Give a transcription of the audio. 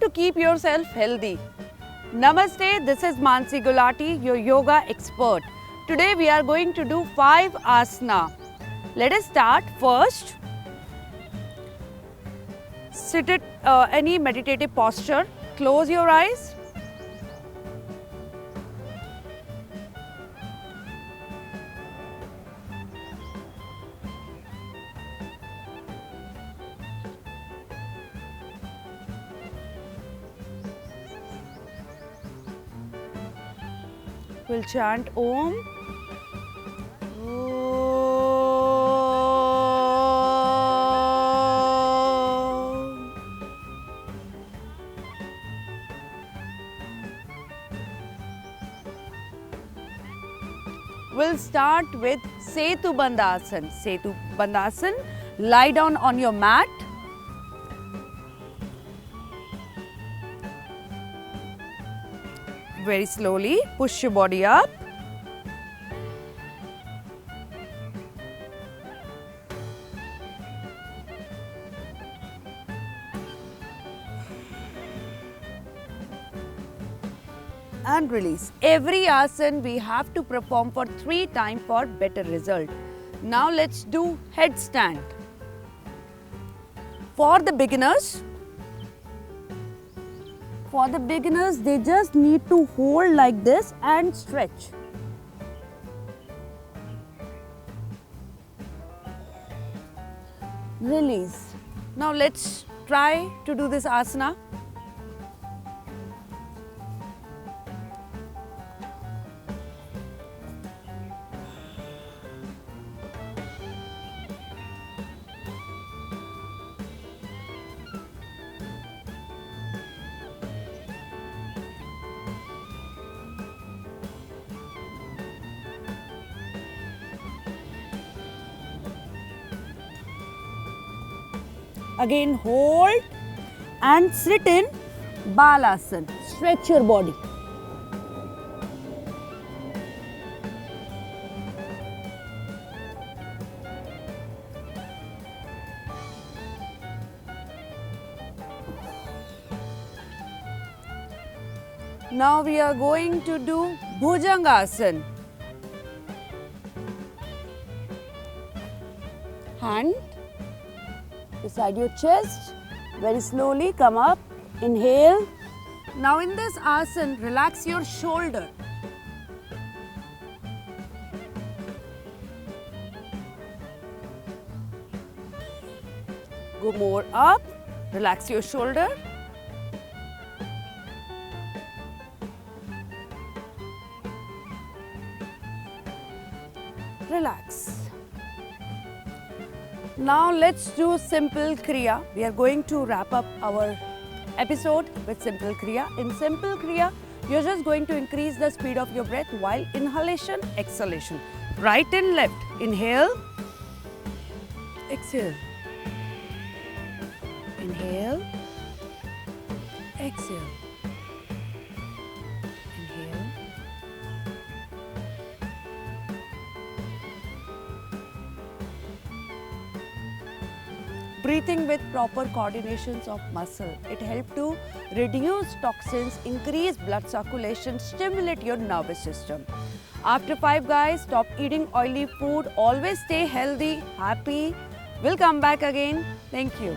to keep yourself healthy. Namaste, this is Mansi Gulati, your yoga expert. Today we are going to do 5 asana. Let us start. First, sit at any meditative posture. Close your eyes. We'll chant Om. We'll start with Setu Bandhasan. Setu Bandhasan, lie down on your mat. Very slowly, push your body up. And release. Every asana we have to perform for 3 times for better result. Now let's do headstand. For the beginners, they just need to hold like this and stretch. Release. Now let's try to do this asana. Again, hold and sit in Balasana. Stretch your body. Now we are going to do Bhujangasana. Hand beside your chest, very slowly come up, inhale. Now in this asana, relax your shoulder. Go more up, relax your shoulder. Relax. Now let's do simple kriya. We are going to wrap up our episode with simple kriya. In simple kriya, you're just going to increase the speed of your breath while inhalation, exhalation. Right and left. Inhale, exhale. Inhale, exhale. Inhale. Breathing with proper coordinations of muscle. It helps to reduce toxins, increase blood circulation, stimulate your nervous system. After 5 guys, stop eating oily food. Always stay healthy, happy. We'll come back again. Thank you.